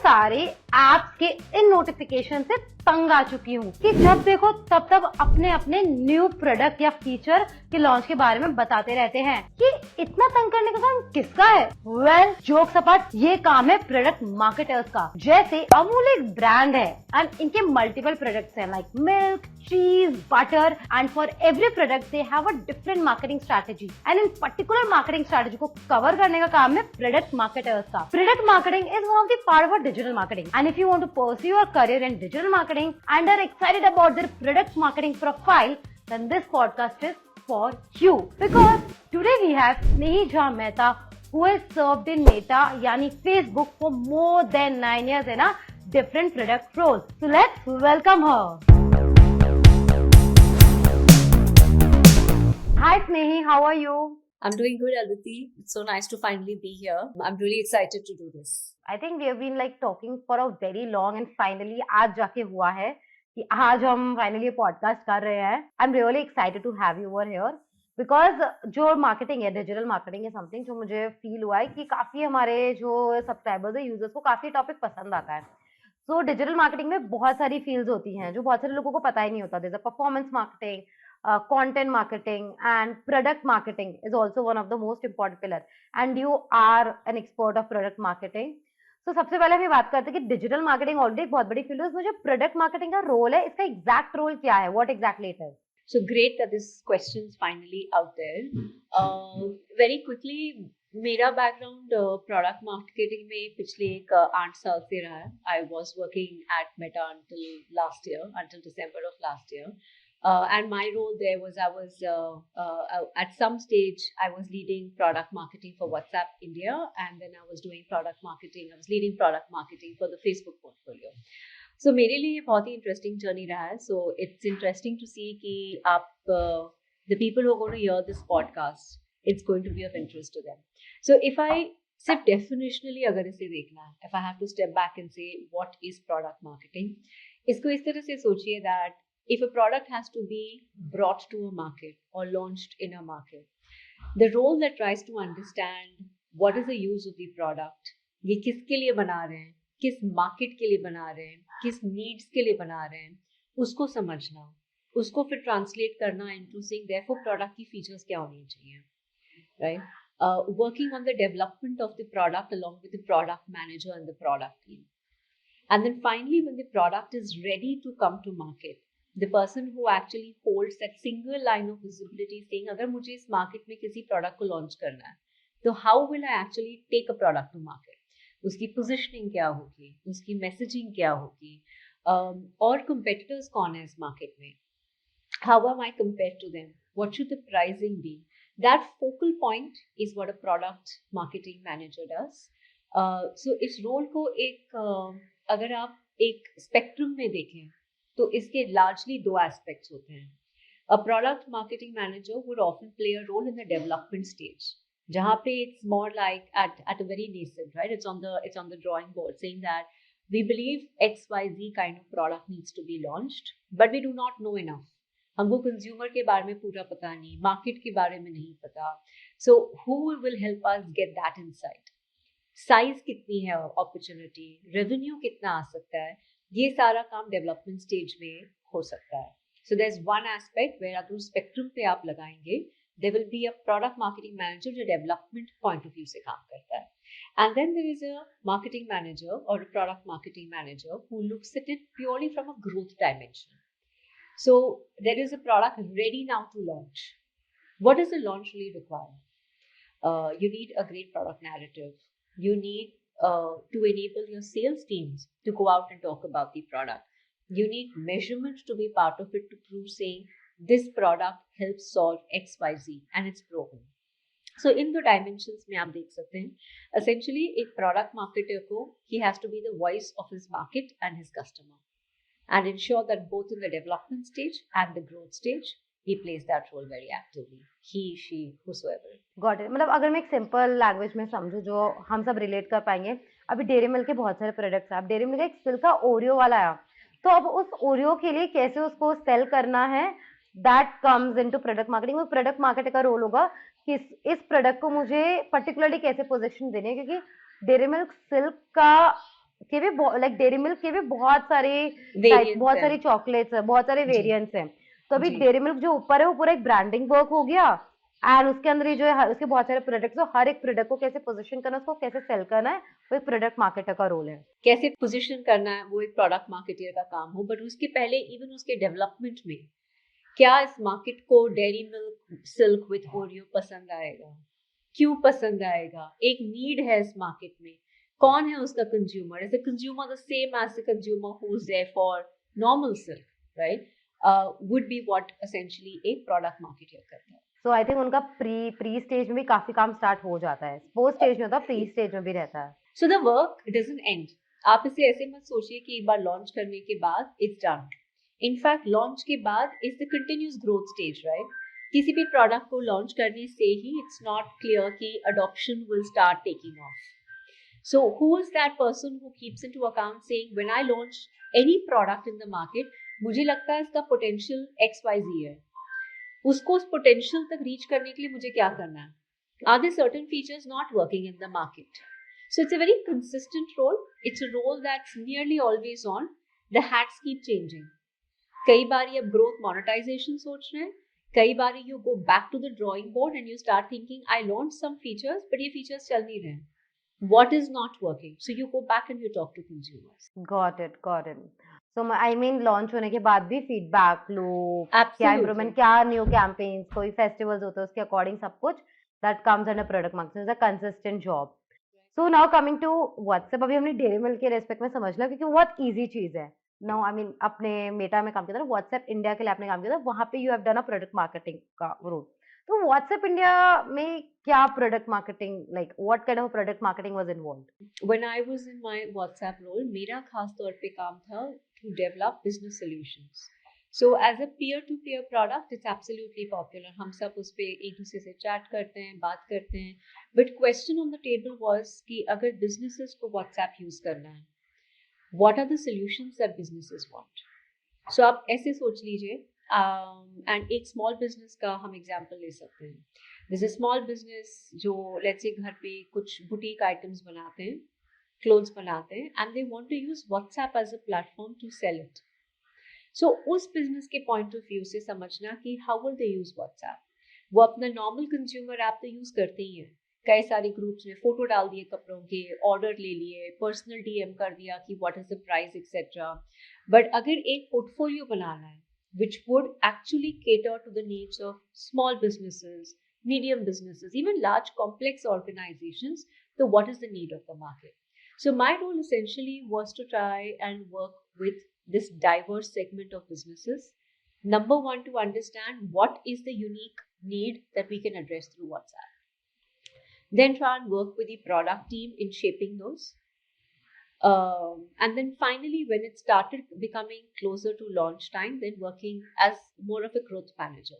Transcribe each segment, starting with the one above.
सारे एप्स के इन नोटिफिकेशन से तंग आ चुकी हूँ कि जब देखो तब अपने अपने न्यू प्रोडक्ट या फीचर के लॉन्च के बारे में बताते रहते हैं कि इतना तंग करने का काम किसका है? वेल, जोक्स अपार्ट, ये काम है प्रोडक्ट मार्केटर्स का। जैसे अमूल एक ब्रांड है एंड इनके मल्टीपल प्रोडक्ट्स हैं like milk, cheese, butter, and for every product they have a different marketing strategy and in particular marketing strategy को कवर करने का काम है प्रोडक्ट मार्केटर्स का। Product marketing is one of the part of digital marketing and if you want to pursue your career in digital marketing and are excited about their product marketing profile, then this podcast is for you. Because today we have Snehi Jha Mehta, who has served in Meta, yani Facebook, for more than 9 years in a different product roles. So let's welcome her. Hi Snehi, how are you? I'm doing good, Aditi. It's so nice to finally be here. I'm really excited to do this. I think we have been like talking for a very long and finally आज जाके हुआ है कि आज हम finally podcast कर रहे हैं। I am really excited to have you over here because जो मार्केटिंग है, डिजिटल मार्केटिंग है समथिंग जो मुझे फील हुआ है कि काफी हमारे जो सब्सक्राइबर्स है, यूजर्स को काफी टॉपिक पसंद आता है। सो डिजिटल मार्केटिंग में बहुत सारी फील्ड्स होती हैं जो बहुत सारे लोगों को पता ही नहीं होता। जैसे performance marketing, content marketing and product marketing is also one of the most important pillar and you are an expert of product marketing. So सबसे पहले हम ये बात करते हैं कि डिजिटल मार्केटिंग ऑलरेडी एक बहुत बड़ी फील्ड है, उसमें जो प्रोडक्ट मार्केटिंग का रोल है, इसका एग्जैक्ट रोल क्या है? What exactly it is? So great that this question is finally out there. Very quickly, मेरा बैकग्राउंड प्रोडक्ट मार्केटिंग में पिछले 8 साल से रहा है. I was working at Meta until last year, until December of last year. And my role there was at some stage I was leading product marketing for WhatsApp India, and then I was doing product marketing. I was leading product marketing for the Facebook portfolio. So मेरे लिए ये बहुत ही interesting journey रहा है. So it's interesting to see कि आप the people who are going to hear this podcast, it's going to be of interest to them. So if I सिर्फ definitionally अगर इसे देखना है, if I have to step back and say what is product marketing, इसको इस तरह से सोचिए that if a product has to be brought to a market or launched in a market, the role that tries to understand what is the use of the product, ये किसके लिए बना रहे हैं, किस मार्केट के लिए बना रहे हैं, किस नीड्स के लिए बना रहे हैं, उसको समझना, उसको फिर ट्रांसलेट करना into saying therefore प्रोडक्ट की फीचर्स क्या होनी चाहिए, right? Working on the development of the product along with the product manager and the product team, and then finally when the product is ready to come to market, the person who actually holds that single line of visibility saying अगर मुझे इस market में किसी product को launch करना है तो how will I actually take a product to market, उसकी पोजिशनिंग क्या होगी, उसकी मैसेजिंग क्या होगी, और competitors कौन है इस मार्केट में, how am I compared to them, what should the pricing be. That focal point is what a product marketing manager does. So इस रोल को एक अगर आप एक स्पेक्ट्रम में देखें तो इसके largely दो aspects होते हैं. A product marketing manager would often play a role in the development stage, जहाँ पे it's more like at a very nascent, right? It's on the drawing board saying that we believe XYZ kind of product needs to be launched, but we do not know enough. हमको consumer के बारे में पूरा पता नहीं, market के बारे में नहीं पता. So who will help us get that insight? Size कितनी है opportunity, revenue कितना आ सकता है, ये सारा काम डेवलपमेंट स्टेज में हो सकता है. So there is one aspect where अगर स्पेक्ट्रम पे आप लगाएंगे there will be a product marketing manager जो डेवलपमेंट पॉइंट ऑफ व्यू से काम करता है, and then there is a marketing manager और a product marketing manager who looks at it purely from a growth dimension. So there is a product ready now to launch. What does the launch really require? You need a great product narrative. You need to enable your sales teams to go out and talk about the product. You need measurement to be part of it to prove saying this product helps solve XYZ and it's proven. So in the dimensions में आप देख सकते हैं, essentially एक product marketer को he has to be the voice of his market and his customer and ensure that both in the development stage and the growth stage he plays that role very actively. He, she, whosoever. Got it. मतलब अगर मैं एक simple language में समझूं जो हम सब relate कर पाएंगे, अभी डेयरी मिल्क के बहुत सारे प्रोडक्ट्स हैं. अब डेयरी मिल्क का एक सिल्क का ओरियो वाला आया, तो अब उस ओरियो के लिए कैसे उसको सेल करना है, that comes into product marketing. वो प्रोडक्ट मार्केटर का रोल होगा कि इस प्रोडक्ट को मुझे पर्टिकुलरली कैसे पोजीशन देनी है, क्योंकि डेयरी मिल्क सिल्क का के भी लाइक डेयरी मिल्क के भी बहुत सारे टाइप, वेरिएंट्स बहुत है। सारी चॉकलेट्स है, बहुत सारे जी वेरिएंट्स हैं। तो अभी जी डेयरी मिल्क जो ऊपर है वो पूरा एक ब्रांडिंग वर्क हो गया, एंड उसके अंदर ये जो है उसके बहुत सारे प्रोडक्ट्स, तो हर एक प्रोडक्ट को कैसे पोजीशन करना है, उसको कैसे सेल करना है, वो एक प्रोडक्ट मार्केटर का रोल है। कैसे पोजीशन करना है वो एक प्रोडक्ट मार्केटर का काम हो, बट उसके पहले इवन उसके डेवलपमेंट में क्या इस मार्केट को dairy milk silk with Oreo पसंद आएगा, क्यों पसंद आएगा, एक नीड है इस मार्केट में, कौन है उसका consumer, is the consumer the same as the consumer who is there for normal silk, right, would be what essentially एक प्रोडक्ट मार्केटर करता है। सो आई थिंक उनका प्री प्री स्टेज में भी काफी काम स्टार्ट हो जाता है, पोस्ट स्टेज में होता है, प्री स्टेज में भी रहता है। So the work doesn't and. आप इसे ऐसे मत सोचिए कि एक बार लॉन्च करने के बाद इट्स डन। इनफैक्ट लॉन्च के बाद is the continuous growth stage, right. किसी भी प्रोडक्ट को लॉन्च करने से ही इट्स नॉट क्लियर कि adoption will start taking of. So who is that person who keeps into account saying when I launch any product in the market, मुझे लगता है इसका पोटेंशियल XYZ है, उसको उस पोटेंशियल तक रीच करने के लिए मुझे क्या करना है, are there certain features not working in the market? So it's a very consistent role. It's a role that's nearly always on. The hats keep changing. कई बार ये ग्रोथ मोनेटाइजेशन सोच रहे हैं, कई बार you go back to the drawing board and you start thinking I launch some features but ये features चल नहीं रहे हैं, what is not working, so you go back and you talk to consumers. Got it, got it. So I mean launch होने के बाद भी feedback loop, क्या Absolutely. इम्प्रूवमेंट, क्या न्यू कैंपेन्स, कोई फेस्टिवल्स होते हैं उसके अकॉर्डिंग सब कुछ that comes under product marketing, is a consistent job. So now coming to WhatsApp, अभी हमने डेयरी मिल्क के रेस्पेक्ट में समझ लिया क्योंकि वो बहुत ईजी चीज है। नाउ आई मीन अपने मेटा में काम किया था, व्हाट्सएप इंडिया के लिए आपने काम किया था, वहां पे you have done a product marketing का रोल। तो व्हाट्सएप इंडिया में क्या product marketing, like what kind of product marketing was involved? When I was in my WhatsApp role, मेरा खास तौर पे काम था to develop business solutions. So as a peer-to-peer product, it's absolutely popular. हम सब उस पे एक दूसरे से चैट करते हैं, बात करते हैं. But question on the table was कि अगर businesses को WhatsApp use करना है, what are the solutions that businesses want? So आप ऐसे सोच लीजिए, एंड एक स्मॉल बिजनेस का हम एग्जांपल ले सकते हैं. दिस इज स्मॉल बिजनेस जो लेट्स से घर पे कुछ बुटीक आइटम्स बनाते हैं, क्लोथ्स बनाते हैं, and they want to use WhatsApp as a platform to sell it. So उस बिजनेस के पॉइंट ऑफ व्यू से समझना कि how will they use WhatsApp. वो अपना नॉर्मल कंज्यूमर ऐप तो यूज करते ही हैं, कई सारे ग्रुप्स में फोटो डाल दिए कपड़ों के, ऑर्डर ले लिए, पर्सनल डीएम कर दिया कि what is the price etcetera. But अगर एक पोर्टफोलियो बनाना है which would actually cater to the needs of small businesses, medium businesses, even large complex organizations, so what is the need of the market? So my role essentially was to try and work with this diverse segment of businesses. Number one, to understand what is the unique need that we can address through WhatsApp. Then try and work with the product team in shaping those. And then finally, when it started becoming closer to launch time, then working as more of a growth manager,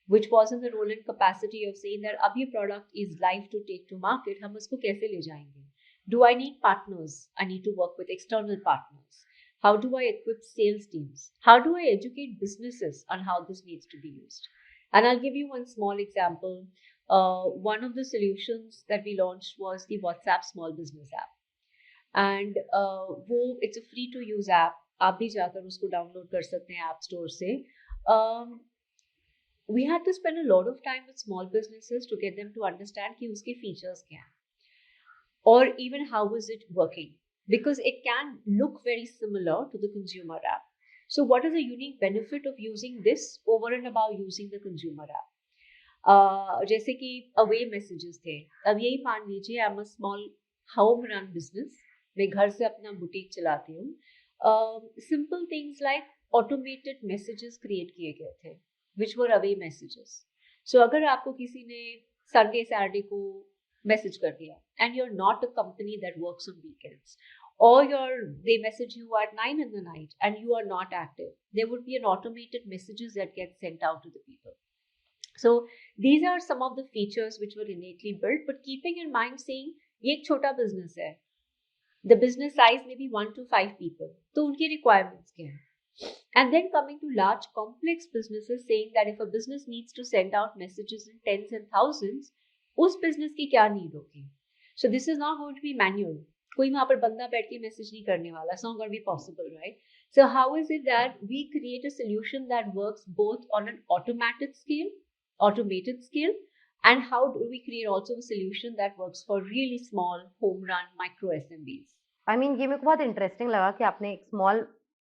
which was in the role and capacity of saying that अब ये product is live to take to market, हम उसको कैसे ले जाएंगे? Do I need partners? I need to work with external partners. How do I equip sales teams? How do I educate businesses on how this needs to be used? And I'll give you one small example. One of the solutions that we launched was the WhatsApp Small Business app. And वो it's a free to use app, आप भी जाकर उसको download कर सकते हैं app store से. We had to spend a lot of time with small businesses to get them to understand कि उसके फीचर्स क्या हैं और even how is it working, because it can look very similar to the consumer app. So what is the unique benefit of using this over and about using the consumer app? जैसे कि away messages थे. अब यही मान लीजिए I am a small home run business, मैं घर से अपना बुटीक चलाती हूँ. Simple things like automated messages create किए गए थे विच वर अवे मैसेजेस. सो अगर आपको किसी ने संडे सैटरडे को मैसेज कर दिया and you are not a company that works on weekends, or they message you at 9 in the night and you are not active, there would be an automated messages that get sent out to the people. So these are some of the features which were innately built, but keeping in mind saying ये एक छोटा business है, the business size may be 1 to 5 people, तो उनकी requirements क्या हैं? And then coming to large complex businesses, saying that if a business needs to send out messages in tens and thousands, उस business की क्या need होगी? So this is not going to be manual. कोई वहां पर बंदा बैठ के मैसेज नहीं करने वाला. It's not going to be possible, right? So how is it that we create a solution that works both on an automated scale, and how do we create also a solution that works for really small home run micro SMBs? I mean ये मेरे को बहुत interesting लगा कि आपने एक small,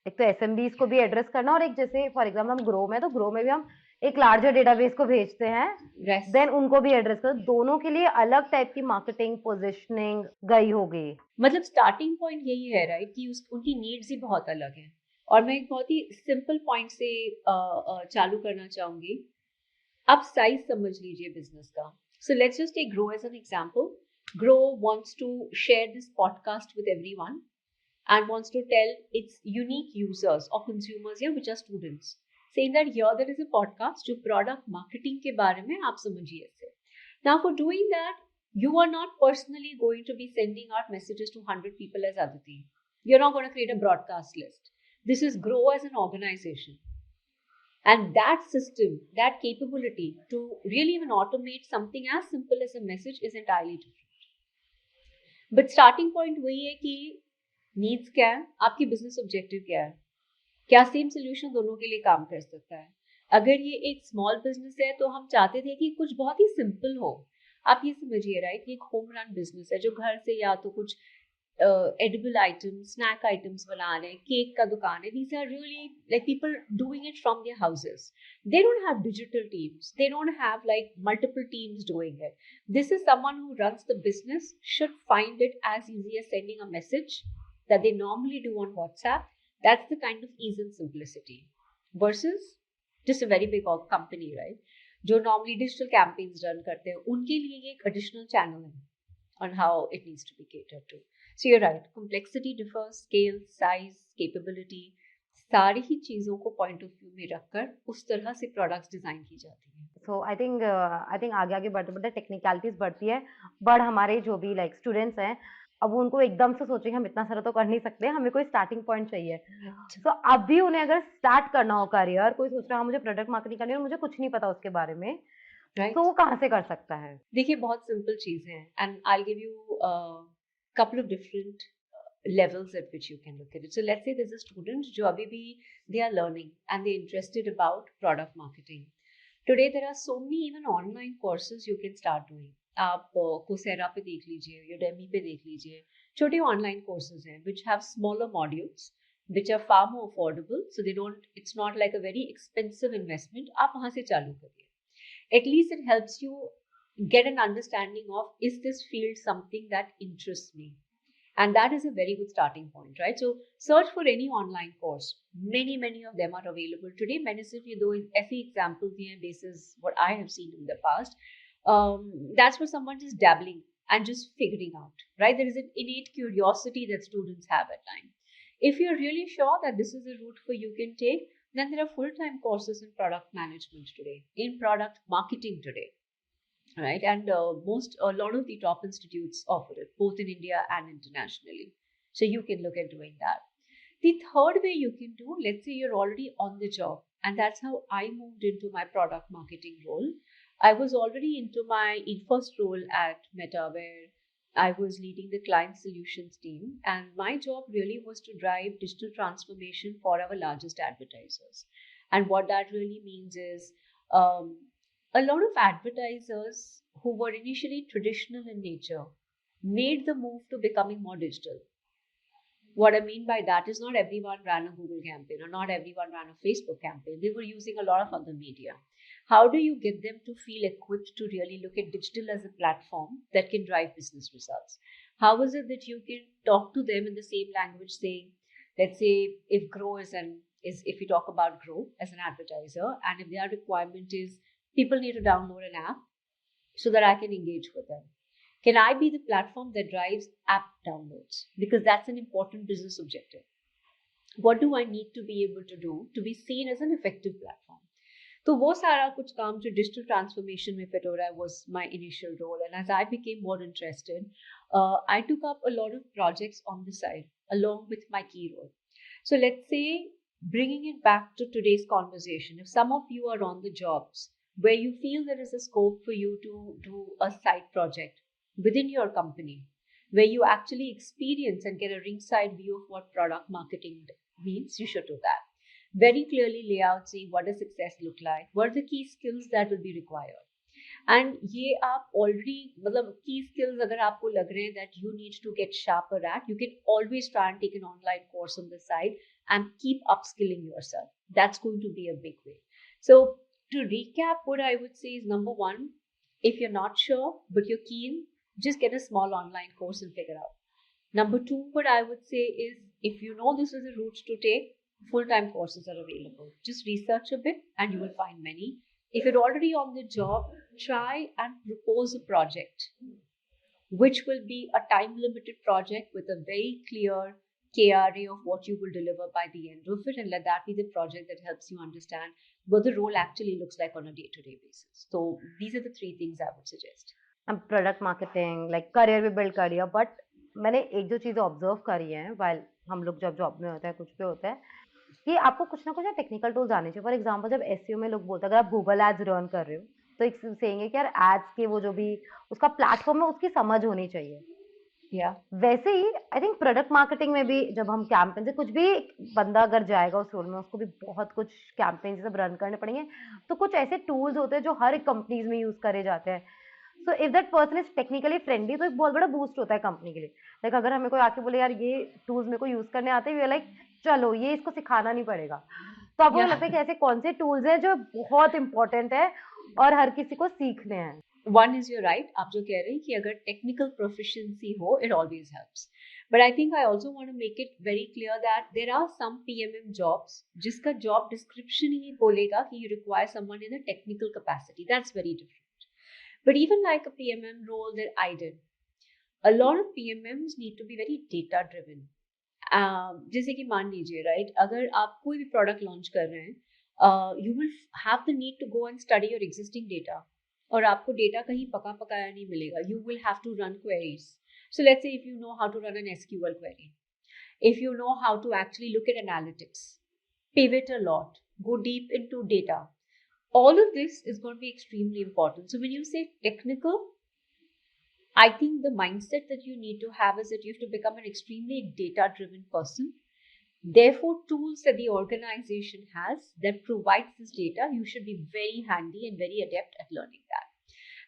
एक तो एसएमबीज को भी एड्रेस करना, और एक जैसे फॉर एग्जाम्पल हम ग्रो में, तो ग्रो में भी हम एक लार्जर डेटाबेस को भेजते हैं, Yes. देन उनको भी एड्रेस करो. दोनों के लिए अलग टाइप की मार्केटिंग पोजिशनिंग गई होगी. मतलब स्टार्टिंग पॉइंट यही है, राइट, कि उनकी नीड्स ही बहुत अलग है. और मैं एक बहुत ही सिंपल पॉइंट से चालू करना चाहूंगी. आप साइज समझ लीजिए बिजनेस का. So let's just take Groww as an example. Groww wants to share this podcast with everyone and wants to tell its unique users or consumers here, which are students, saying that here there is a podcast जो product marketing के बारे में आप समझिए इससे. Now for doing that, you are not personally going to be sending out messages to 100 people as Aditi. You're not going to create a broadcast list. This is Grow as an organization. And that system, that capability to really even automate something as simple as a message is entirely different. But starting point वही है कि needs क्या है, आपकी business objective क्या है, क्या same solution दोनों के लिए काम कर सकता है. अगर ये एक small business है तो हम चाहते थे कि कुछ बहुत ही simple हो. आप ये समझिए, राइट, कि एक home run business है जो घर से या तो कुछ edible items, snack items बना रहे हैं, केक का दुकान है. These are really like people doing it from their houses. They don't have digital teams. They don't have like multiple teams doing it. This is someone who runs the business should find it as easy as sending a message that they normally do on WhatsApp. That's the kind of ease and simplicity. Versus just a very big company, right? जो normally digital campaigns run करते हैं, उनके लिए ये एक additional channel है on how it needs to be catered to. So you're right, complexity differs, scale, size, capability, सारी ही चीजों को पॉइंट ऑफ व्यू में रखकर उस तरह से प्रोडक्ट्स डिजाइन की जाती हैं. सो आई थिंक आगे आगे बढ़ते बढ़ते टेक्निकलिटीज बढ़ती है, बट हमारे जो भी लाइक स्टूडेंट्स हैं, अब उनको एकदम से सोचेंगे हम इतना सारा तो कर नहीं सकते, हमें कोई स्टार्टिंग पॉइंट चाहिए. तो अब भी उन्हें अगर स्टार्ट करना हो करियर, कोई सोच रहा है मुझे प्रोडक्ट मार्केटिंग करनी है और मुझे कुछ नहीं पता उसके बारे में, तो वो कहाँ से कर सकता है? देखिए बहुत सिंपल चीज है, and I give you couple of different levels at which you can look at it. So let's say there's a student जो अभी भी they are learning and they're interested about product marketing. Today there are so many even online courses you can start doing. आप Coursera पे देख लीजिए, Udemy पे देख लीजिए, छोटे online courses हैं which have smaller modules which are far more affordable. So it's not like a very expensive investment. आप वहाँ से चालू करिए. At least it helps you get an understanding of, is this field something that interests me? And that is a very good starting point, right? So search for any online course. Many of them are available today. मैंने सिर्फ ये दो ऐसे examples दिए हैं basis what I have seen in the past. That's for someone just dabbling and just figuring out, right? There is an innate curiosity that students have at times. If you're really sure that this is a route for you can take, then there are full-time courses in product management today, in product marketing today. Right, and a lot of the top institutes offer it, both in India and internationally. So you can look at doing that. The third way you can do, let's say you're already on the job, and that's how I moved into my product marketing role. I was already into my first role at Meta, where I was leading the client solutions team, and my job really was to drive digital transformation for our largest advertisers. And what that really means is a lot of advertisers who were initially traditional in nature made the move to becoming more digital. What I mean by that is not everyone ran a Google campaign or not everyone ran a Facebook campaign. They were using a lot of other media. How do you get them to feel equipped to really look at digital as a platform that can drive business results? How is it that you can talk to them in the same language, saying, let's say if Grow if we talk about Grow as an advertiser, and if their requirement is people need to download an app so that I can engage with them. Can I be the platform that drives app downloads? Because that's an important business objective. What do I need to be able to do to be seen as an effective platform? तो वो सारा कुछ काम जो digital transformation में fit हो रहा है was my initial role. And as I became more interested, I took up a lot of projects on the side along with my key role. So let's say, bringing it back to today's conversation, if some of you are on the jobs where you feel there is a scope for you to do a side project within your company, where you actually experience and get a ringside view of what product marketing means, you should do that. Very clearly lay out, saying what does success look like, what are the key skills that will be required. And ये आप already मतलब key skills अगर आपको लग रहे हैं that you need to get sharper at, you can always try and take an online course on the side and keep upskilling yourself. That's going to be a big way. So to recap, what I would say is, number one, if you're not sure but you're keen, just get a small online course and figure out. Number two, what I would say is, if you know this is a route to take, full-time courses are available. Just research a bit and you will find many. If you're already on the job, try and propose a project, which will be a time-limited project with a very clear KRA of what you will deliver by the end of it, and let that be the project that helps you understand what the role actually looks like on a day-to-day basis. So these are the three things I would suggest. Product marketing like career भी build कर लिया, but मैंने एक दो चीज़ें observe करी हैं while हम लोग जब जॉब में होता है, कुछ भी होता है, कि आपको कुछ ना कुछ टेक्निकल टूल्स आने चाहिए. फॉर एग्जांपल जब एसईओ में लोग बोलते हैं अगर आप गूगल एड्स रन कर रहे हो तो एक सेइंग है कि यार एड्स के वो जो भी उसका प्लेटफॉर्म है उसकी समझ होनी चाहिए. वैसे ही आई थिंक प्रोडक्ट मार्केटिंग में भी जब हम कैंपेन से कुछ भी बंदा अगर जाएगा उस रोल में, उसको भी बहुत कुछ कैंपेन सब रन करने पड़ेंगे. तो कुछ ऐसे टूल्स होते हैं जो हर एक कंपनीज में यूज करे जाते हैं. So if that person is technically friendly तो एक बहुत बड़ा बूस्ट होता है कंपनी के लिए. लाइक अगर हमें कोई आके बोले यार ये टूल्स मेरे को यूज करने आते हैं, लाइक चलो ये इसको सिखाना नहीं पड़ेगा. तो आपको लगता है कि ऐसे कौन से टूल्स हैं जो बहुत इंपॉर्टेंट है और हर किसी को सीखने हैं? One is, you're right, आप जो कह रहे हैं कि अगर technical proficiency हो, it always helps. But I think I also want to make it very clear that there are some PMM jobs जिसका job description ही बोलेगा कि you require someone in a technical capacity. That's very different. But even like a PMM role that I did, a lot of PMMs need to be very data driven. जैसे कि मान लीजिए, right, अगर आप कोई भी product launch कर रहे हैं, you will have the need to go and study your existing data. और आपको डेटा कहीं पका पकाया नहीं मिलेगा. You will have to run queries. So let's say if you know how to run an SQL query, if you know how to actually look at analytics, pivot a lot, go deep into data, all of this is going to be extremely important. So when you say technical, I think the mindset that you need to have is that you have to become an extremely data-driven person. Therefore, tools that the organization has that provides this data, you should be very handy and very adept at learning that.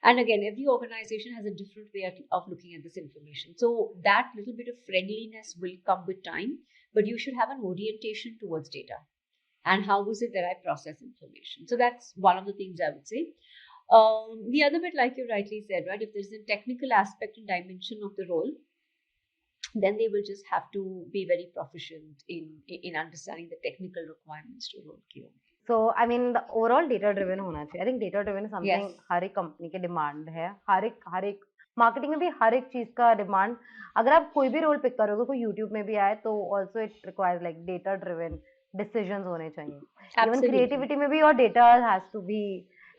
And again, every organization has a different way of looking at this information. So that little bit of friendliness will come with time, but you should have an orientation towards data. And how is it that I process information? So that's one of the things I would say. The other bit, like you rightly said, right, if there's a technical aspect and dimension of the role, then they will just have to be very proficient in understanding the technical requirements to role play. So I mean the overall data driven होना चाहिए. I think data driven is something Yes. हर एक company के demand है. हर एक marketing में भी हर एक चीज का डिमांड. अगर आप कोई भी रोल पिक करोगे, कोई यूट्यूब में भी आए, तो also it requires like data driven decisions होने चाहिए. Even Absolutely. क्रिएटिविटी में भी और data has to be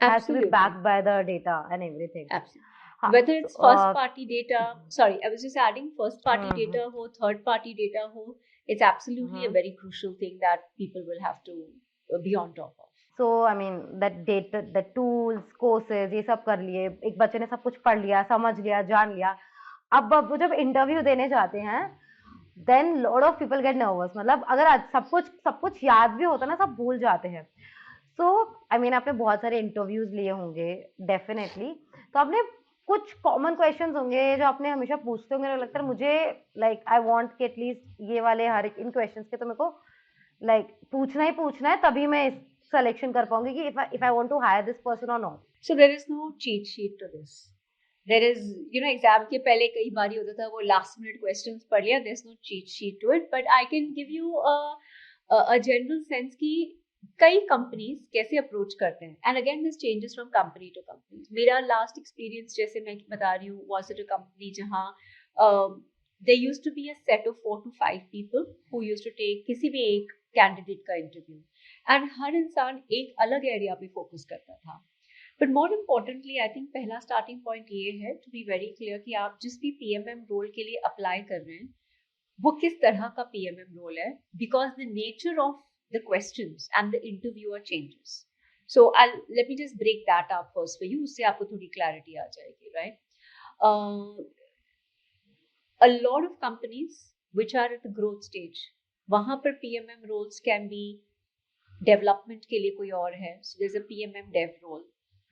Absolutely. backed by the data and everything. Absolutely. Whether it's first party data, sorry, I was just adding first party data ho, third party data ho, it's absolutely a very crucial thing that people will have to be on top of. So I mean that data, the tools, courses, ये सब कर लिए. एक बच्चे ने सब कुछ पढ़ लिया, समझ लिया, जान लिया. अब वो जब इंटरव्यू देने जाते हैं, then lot of people get nervous. मतलब अगर सब कुछ याद भी होता ना, सब भूल जाते हैं. So I mean आपने बहुत सारे इंटरव्यूज लिए होंगे डेफिनेटली, तो आपने कुछ कॉमन क्वेश्चंस होंगे जो आपने हमेशा पूछते होंगे. लगता है मुझे लाइक आई वांट कि एटलीस्ट ये वाले हर एक इन क्वेश्चंस के तो मेरे को लाइक पूछना है तभी मैं सिलेक्शन कर पाऊंगी कि if I want to hire this person or not. So there is no cheat sheet to this. There is, exam के पहले कई बार होता था वो last minute questions पढ़ लिया. There's no cheat sheet to it, but I can give you a general sense कि कई कंपनीज कैसे अप्रोच करते हैं. And again this changes from company to company. मेरा लास्ट एक्सपीरियंस जैसे मैं बता रही हूँ वाज एट अ कंपनी जहाँ there used to be a set of 4 to 5 people who used to take किसी भी एक कैंडिडेट का इंटरव्यू, एंड हर इंसान एक अलग एरिया पे फोकस करता था. But more importantly I think पहला स्टार्टिंग पॉइंट ये है टू बी वेरी क्लियर कि आप जिस भी पीएमएम रोल के लिए अप्लाई कर रहे हैं वो किस तरह का पीएमएम रोल है, because the nature of the questions and the interviewer changes. So let me just break that up first for you. उससे आपको थोड़ी clarity आ जाएगी, right? A lot of companies which are at the growth stage, वहाँ पर PMM roles can be development के लिए कोई और है. So there's a PMM dev role.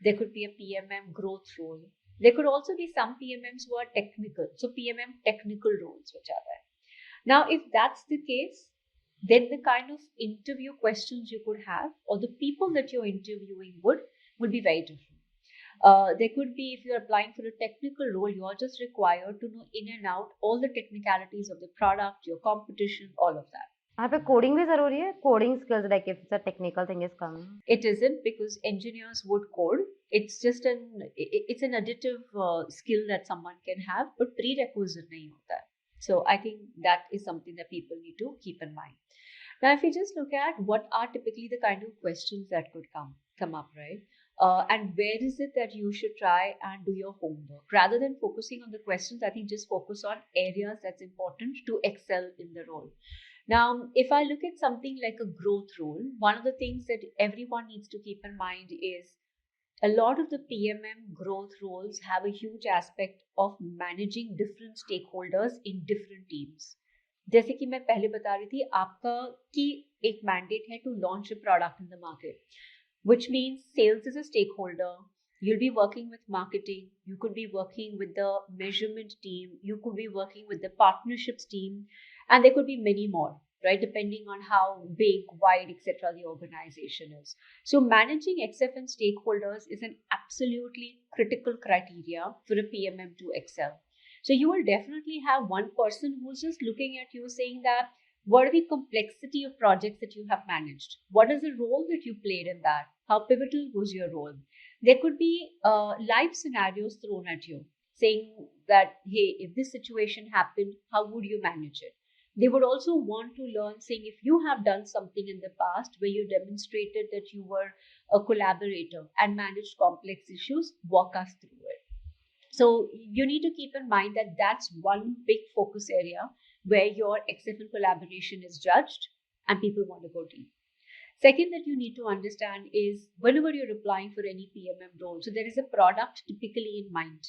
There could be a PMM growth role. There could also be some PMMs who are technical. So PMM technical roles which are there. Now, if that's the case, then the kind of interview questions you could have, or the people that you're interviewing would be very different. There could be, if you're applying for a technical role, you're just required to know in and out all the technicalities of the product, your competition, all of that. यहाँ पे coding भी जरूरी है, coding skills like if it's a technical thing is coming. It isn't, because engineers would code. It's an additive skill that someone can have, but prerequisite नहीं होता है. So I think that is something that people need to keep in mind. Now, if you just look at what are typically the kind of questions that could come up, right? And where is it that you should try and do your homework? Rather than focusing on the questions, I think just focus on areas that's important to excel in the role. Now, if I look at something like a growth role, one of the things that everyone needs to keep in mind is a lot of the PMM growth roles have a huge aspect of managing different stakeholders in different teams. जैसे कि मैं पहले बता रही थी आपका कि एक mandate है to launch a product in the market, which means sales is a stakeholder. You'll be working with marketing. You could be working with the measurement team. You could be working with the partnerships team. And there could be many more, right? Depending on how big, wide, etc. the organization is. So managing XFN stakeholders is an absolutely critical criteria for a PMM to excel. So you will definitely have one person who's just looking at you saying that, what are the complexity of projects that you have managed? What is the role that you played in that? How pivotal was your role? There could be live scenarios thrown at you saying that, hey, if this situation happened, how would you manage it? They would also want to learn, saying, if you have done something in the past where you demonstrated that you were a collaborator and managed complex issues, walk us through it. So you need to keep in mind that that's one big focus area where your XFN collaboration is judged and people want to go deep. Second that you need to understand is whenever you're applying for any PMM role, so there is a product typically in mind.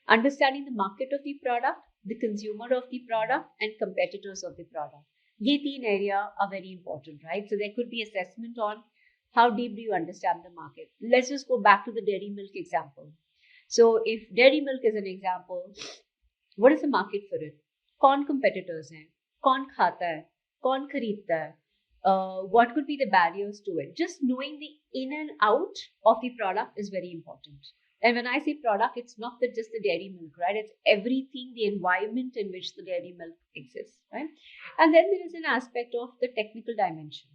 Understanding the market of the product, the consumer of the product, and competitors of the product. ये तीन area are very important, right? So there could be assessment on how deep do you understand the market. Let's just go back to the dairy milk example. So if dairy milk is an example, what is the market for it? कौन competitors हैं? कौन खाता है? कौन खरीदता है? What could be the barriers to it? Just knowing the in and out of the product is very important. And when I say product, it's not just the dairy milk, right? It's everything, the environment in which the dairy milk exists, right? And then there is an aspect of the technical dimension.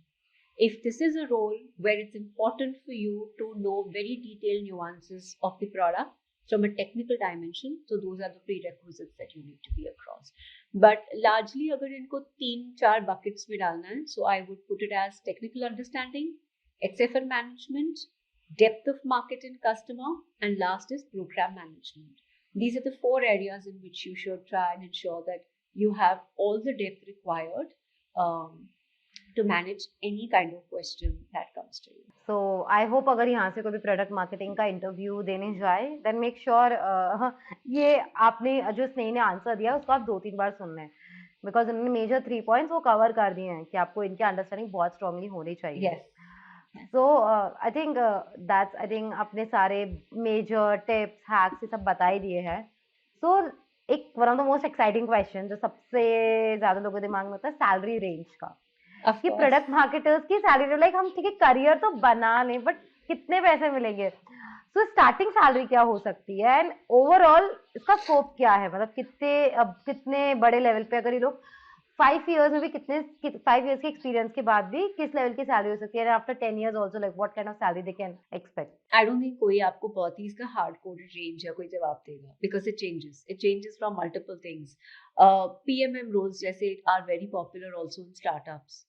If this is a role where it's important for you to know very detailed nuances of the product from a technical dimension, so those are the prerequisites that you need to be across. But largely, अगर इनको 3-4 buckets में डालना है, so I would put it as technical understanding, XFN management, depth of market and customer, and last is program management. These are the 4 areas in which you should try and ensure that you have all the depth required to manage any kind of question that comes to you. So I hope अगर यहाँ से कोई भी product marketing का interview देने जाए, then make sure ये आपने जो स्नेही ने आंसर दिया उसको आप 2-3 बार सुन लें, बिकॉज उन्होंने मेजर 3 पॉइंट्स वो कवर कर दिए हैं कि आपको इनके अंडरस्टैंडिंग बहुत स्ट्रांगली होनी चाहिए. Yes. So I think अपने सारे मेजर टिप्स हैक्स ये सब बता ही दिए हैं. So एक one of the most exciting question जो सबसे ज्यादा लोगों के दिमाग में होता है, सैलरी रेंज का. कि प्रोडक्ट मार्केटर्स की सैलरी, लाइक हम ठीक है करियर तो बना लें बट कितने पैसे मिलेंगे, सो स्टार्टिंग सैलरी क्या हो सकती है एंड ओवरऑल इसका स्कोप क्या है, मतलब कितने बड़े लेवल पे अगर ये लोग 5 इयर्स में भी 5 इयर्स के एक्सपीरियंस के बाद भी किस लेवल की सैलरी हो सकती है, after 10 years also like what kind of salary they can expect. I don't think कोई आपको बहुत ही इसका हार्ड कोडेड रेंज या कोई जवाब देगा, because it changes from multiple things. PMM roles जैसे are very popular also in startups.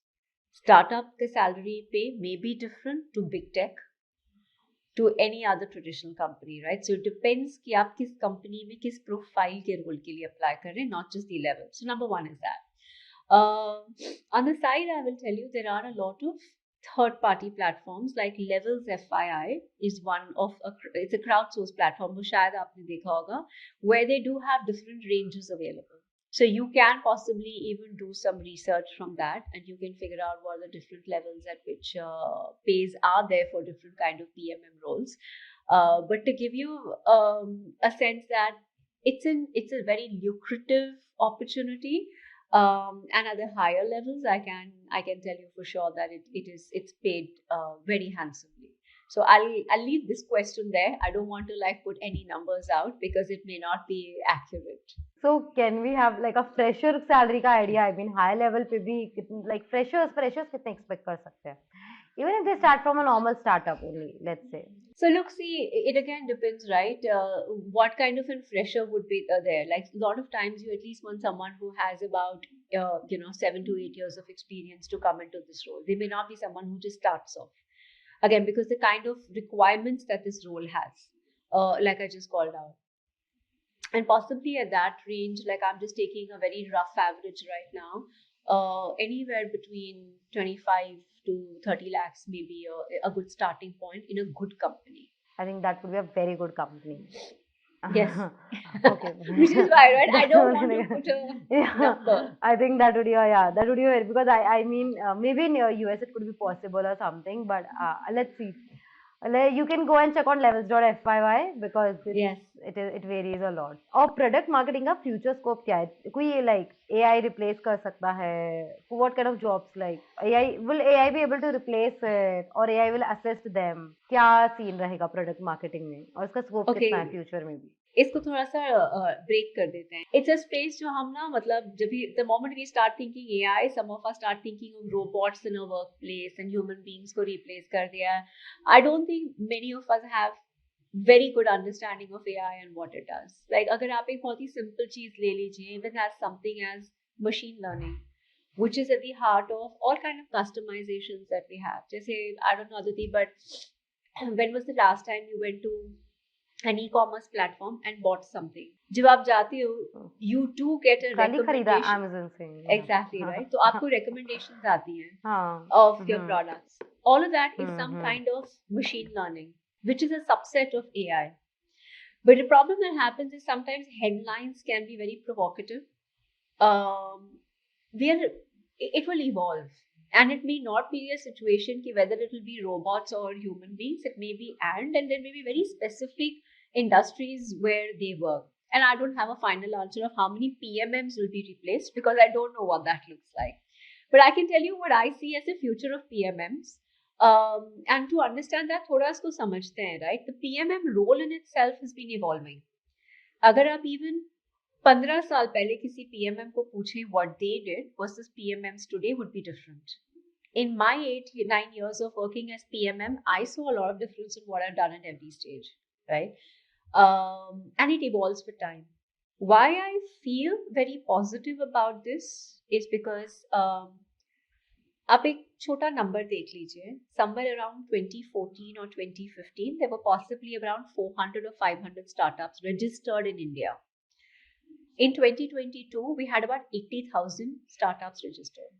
Startup के salary pay may be different to big tech, to any other traditional company, right? So it depends कि आप किस company में किस profile के role के लिए apply कर रहे हैं, not just the level. So number 1 is that. On the side, I will tell you there are a lot of third-party platforms like Levels FYI is one of it's a crowdsourced platform, वो शायद आपने देखा होगा, where they do have different ranges available. So you can possibly even do some research from that, and you can figure out what are the different levels at which pays are there for different kind of PMM roles. But to give you a sense that it's a very lucrative opportunity, and at the higher levels, I can tell you for sure that it's paid very handsomely. So I'll leave this question there. I don't want to like put any numbers out because it may not be accurate. So can we have like a fresher salary का idea? I mean high level पे भी like freshers कितने expect कर सकते हैं? Even if they start from a normal startup only, let's say. So look, see, it again depends, right? What kind of a fresher would be there? Like a lot of times, you at least want someone who has about 7 to 8 years of experience to come into this role. They may not be someone who just starts off. Again, because the kind of requirements that this role has, like I just called out, and possibly at that range, like I'm just taking a very rough average right now, anywhere between 25 to 30 lakhs may be a good starting point in a good company. I think that would be a very good company. Yes. Okay. Which is why, right? I don't want to put a number. I think that would be that would be very, because I mean maybe in US it could be possible or something, but let's see. You can go and check on levels.fyy because Yes. it varies a lot. और product marketing का future scope क्या है? कोई like AI replace कर सकता है? What kind of jobs like will AI be able to replace it or AI will assist them? क्या scene रहेगा product marketing में और इसका scope Okay. कितना है future में भी? इसको थोड़ा सा ब्रेक कर देते हैं. इट्स अ स्पेस जो हम ना मतलब जब भी the moment we start thinking AI, some of us start thinking of robots in a work place and human beings को रिप्लेस कर दिया. I don't think many of us have very good understanding of AI and what it does. Like अगर आप एक बहुत ही simple चीज ले लीजिए, even as something as machine learning, which is at the heart of all kind of customizations that we have. जैसे I don't know Aditi, but when was the last time you went to an e-commerce platform and bought something? जब आप जाते हो, you do get a recommendation. Amazon से. Exactly, right? तो आपको recommendations आती हैं of your products. All of that is some kind of machine learning, which is a subset of AI. But the problem that happens is sometimes headlines can be very provocative. It will evolve. And it may not be a situation ki whether it will be robots or human beings. It may be and there may be very specific industries where they work. And I don't have a final answer of how many PMMs will be replaced because I don't know what that looks like. But I can tell you what I see as the future of PMMs. And to understand that, थोड़ा इसको समझते हैं, right? The PMM role in itself has been evolving. अगर आप even 15 साल पहले किसी PMM को पूछें what they did versus PMMs today would be different. In my 8-9 years of working as PMM, I saw a lot of difference in what I've done at every stage, right? And it evolves with time. Why I feel very positive about this is because आप एक छोटा number देख लीजिए. Somewhere around 2014 or 2015, there were possibly around 400 or 500 startups registered in India. In 2022, we had about 80,000 startups registered.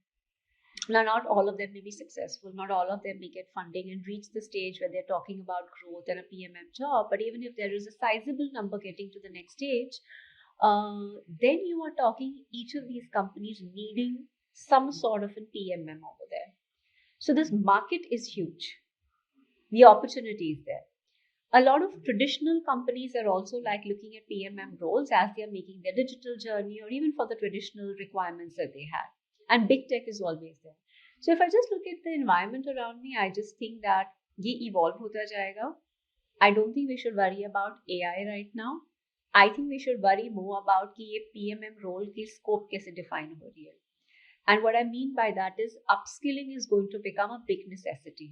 Now, not all of them may be successful. Not all of them may get funding and reach the stage where they're talking about growth and a PMM job. But even if there is a sizable number getting to the next stage, then you are talking each of these companies needing some sort of a PMM over there. So this market is huge. The opportunity is there. A lot of traditional companies are also like looking at PMM roles as they are making their digital journey or even for the traditional requirements that they have. And big tech is always there. So if I just look at the environment around me, I just think that ये evolve होता जाएगा. I don't think we should worry about AI right now. I think we should worry more about कि ये PMM role की scope कैसे define हो रही है. And what I mean by that is upskilling is going to become a big necessity.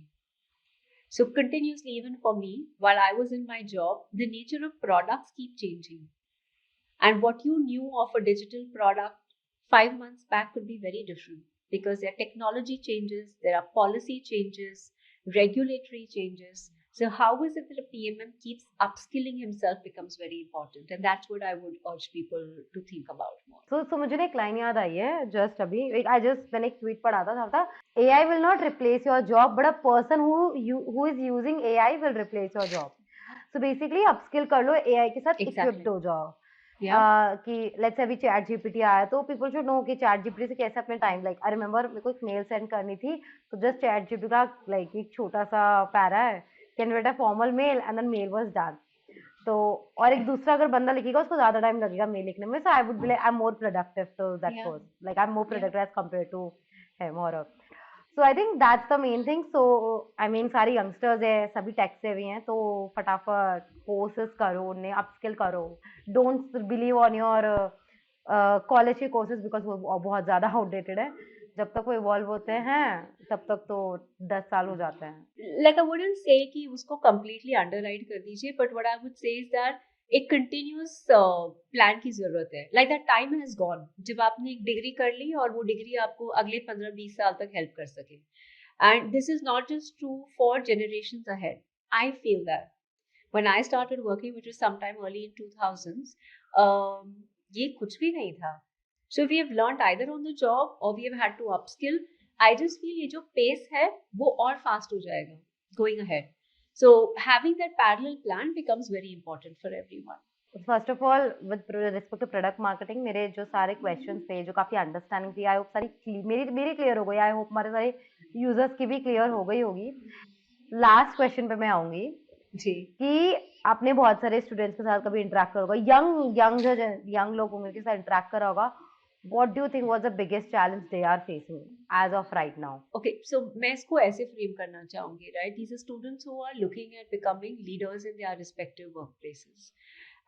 So continuously, even for me, while I was in my job, the nature of products keep changing. And what you knew of a digital product 5 months back could be very different because there are technology changes, there are policy changes, regulatory changes. So how is it that a PMM keeps upskilling himself becomes very important, and that's what I would urge people to think about more. So मुझे एक line याद आई है just अभी मैंने एक tweet पढ़ा था AI will not replace your job but a person who is using AI will replace your job. So basically upskill कर लो, AI के साथ equipped हो जाओ. कि लेट्स से अभी चैट जीपीटी आया तो पीपल शुड नो कि चैट जीपीटी से कैसे अपने टाइम लाइक आई रिमेंबर मेरे को एक मेल सेंड करनी थी तो जस्ट चैट जीपीटी का लाइक एक छोटा सा पैरा है can write a formal mail and then mail was done तो और एक दूसरा अगर बंदा लिखेगा उसको ज्यादा टाइम लगेगा मेल लिखने में so I would be like I am more productive to that Yeah. Person like I am more Yeah. Productive as compare to him और so I think that's the main thing so I mean सारे youngsters है सभी take से भी हैं तो फटाफट courses करो उन्हें अपस्किल करो don't believe on your college के कोर्सेज बिकॉज वो बहुत ज्यादा आउटडेटेड है जब तक वो इवॉल्व होते हैं तब तक तो 10 साल हो जाते हैं Like I wouldn't say कि उसको completely underwrite कर दीजिए, but what I would say is that एक continuous plan की जरूरत है. Like that time has gone. जब आपने एक डिग्री कर ली और वो डिग्री आपको अगले 15-20 साल तक हेल्प कर सके. And this is not just true for generations ahead. I feel that when I started working, which was sometime early in 2000s, ये कुछ भी नहीं था. So we have learned either on the job or we have had to upskill. I just feel ये जो pace है वो और fast हो जाएगा going ahead. So having that parallel plan becomes very important for everyone. First of all with respect to product marketing मेरे जो सारे क्वेश्चंस थे जो काफी अंडरस्टैंडिंग थी आई होप सारी मेरी क्लियर हो गई आई होप हमारे सारे यूजर्स की भी क्लियर हो गई होगी लास्ट क्वेश्चन पे मैं आऊंगी जी कि आपने बहुत सारे स्टूडेंट्स के साथ कभी इंटरेक्ट करा होगा यंग लोग होंगे के साथ इंटरेक्ट करा होगा what do you think was the biggest challenge they are facing as of right now? Okay, so मैं इसको ऐसे फ्रेम करना चाहूंगी, right? These are students who are looking at becoming leaders in their respective workplaces.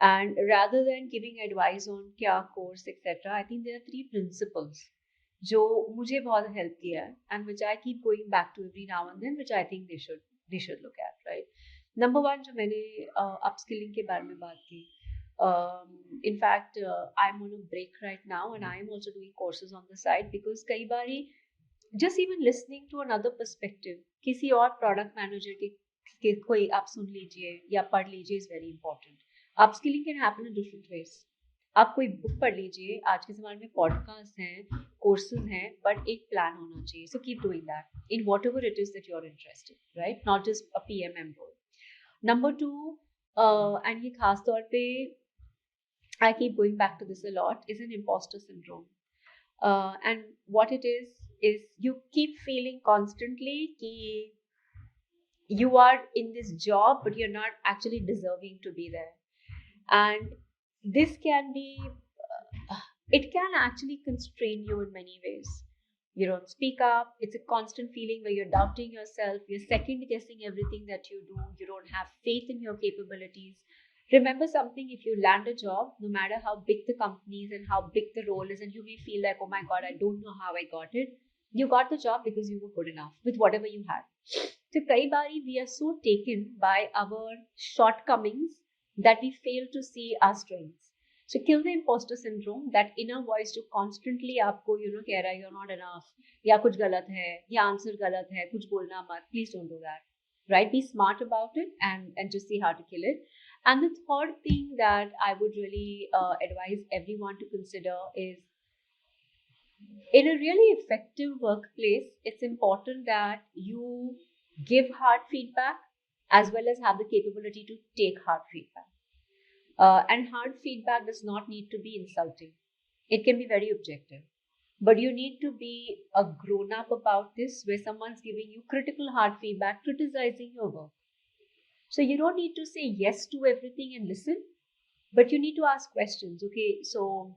And rather than giving advice on क्या course etc, I think there are 3 principles जो मुझे बहुत help किया है and which I keep going back to every now and then, which I think they should look at, right? Number 1 जो मैंने upskilling के बारे में बात की. In fact, I'm on a break right now and I'm also doing courses on the side because कई बारी just even listening to another perspective किसी और product manager के कोई आप सुन लीजिए या पढ़ लीजिए is very important. Upskilling can happen in different ways. आप कोई बुक पढ़ लीजिए, आज के ज़माने में पॉडकास्ट हैं, कोर्सेज हैं, बट एक प्लान होना चाहिए. So keep doing that in whatever it is that you're interested, right? Not just a PMM role. Number 2, and ये खास तौर पे I keep going back to this a lot, is an imposter syndrome. And what it is you keep feeling constantly कि you are in this job, but you're not actually deserving to be there. And this can be, it can actually constrain you in many ways. You don't speak up. It's a constant feeling where you're doubting yourself. You're second guessing everything that you do. You don't have faith in your capabilities. Remember something, if you land a job, no matter how big the company is and how big the role is, and you may feel like, oh my God, I don't know how I got it. You got the job because you were good enough with whatever you had. So kai bari we are so taken by our shortcomings that we fail to see our strengths. So kill the imposter syndrome, that inner voice जो constantly आपको कह रहा है you're not enough, या कुछ गलत है, या आंसर गलत है, कुछ बोलना मत. Please don't do that. Right? Be smart about it and just see how to kill it. And the third thing that I would really advise everyone to consider is, in a really effective workplace, it's important that you give hard feedback as well as have the capability to take hard feedback. And hard feedback does not need to be insulting. It can be very objective. But you need to be a grown-up about this, where someone's giving you critical hard feedback, criticizing your work. So you don't need to say yes to everything and listen, but you need to ask questions. Okay, so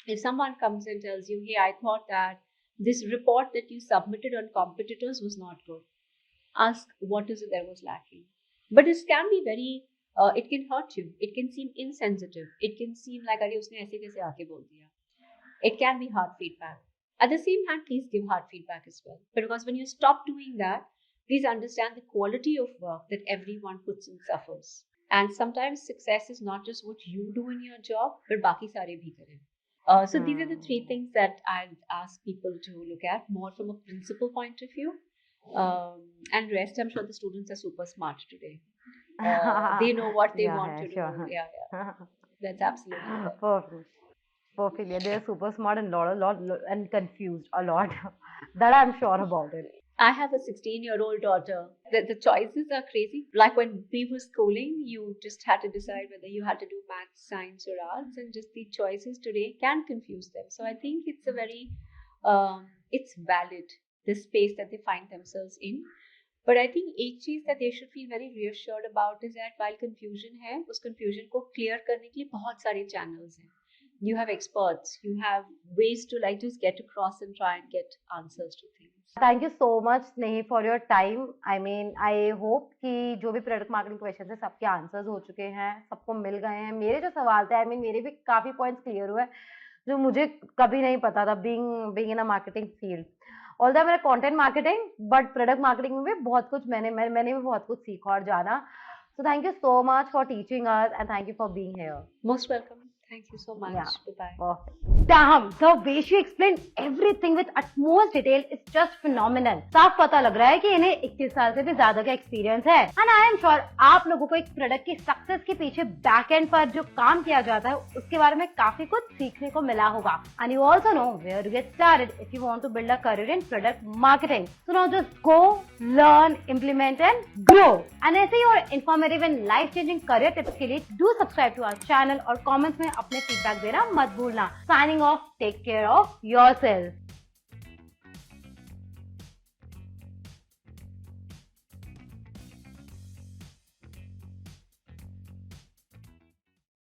if someone comes and tells you, hey, I thought that this report that you submitted on competitors was not good, ask what is it that was lacking. But this can be very, it can hurt you. It can seem insensitive. It can seem like, अरे उसने ऐसे कैसे आके बोल दिया. It can be hard feedback. At the same time, please give hard feedback as well. But because when you stop doing that, please understand the quality of work that everyone puts in suffers. And sometimes success is not just what you do in your job, but बाकी सारे भी करें. So these are the 3 things that I'd ask people to look at, more from a principal point of view. And rest, I'm sure the students are super smart today. They know what they want to do. Sure. Yeah. That's absolutely right. Perfect. Yeah, they're super smart and lot and confused a lot. That I'm sure about it. I have a 16-year-old daughter. The choices are crazy. Like when we were schooling, you just had to decide whether you had to do math, science, or arts, and just the choices today can confuse them. So I think it's a very, it's valid, the space that they find themselves in. But I think एक चीज that they should feel very reassured about is that while confusion है, उस confusion को clear करने के लिए बहुत सारे channels हैं. You have experts, you have ways to like just get across and try and get answers to things. Thank you so much Snehi for your time. I hope कि जो भी प्रोडक्ट मार्केटिंग क्वेश्चन है सबके answers हो चुके हैं, सबको मिल गए हैं. मेरे जो सवाल थे मेरे भी काफी पॉइंट्स क्लियर हुए जो मुझे कभी नहीं पता था being in a marketing field. Although मेरा content marketing, but product marketing में भी बहुत कुछ मैंने भी बहुत कुछ सीखा और जाना. So thank you so much for teaching us and thank you for being here. Most welcome. Thank you so much. Yeah. Bye-bye. Damn, the way she explained everything with utmost detail is just phenomenal. साफ पता लग रहा है कि इन्हें 21 साल से भी ज्यादा का एक्सपीरियंस है. And I am sure आप लोगों को एक प्रोडक्ट की सक्सेस के पीछे बैक एंड पर जो काम किया जाता है उसके बारे में काफी कुछ सीखने को मिला होगा. And you also know where to get started if you want to build a career in product marketing. So now just go, learn, implement and grow. And ऐसे ही और informative and life changing career tips के लिए do subscribe to our channel और comments में अपने feedback देना मत भूलना. Signing off, take care of yourself.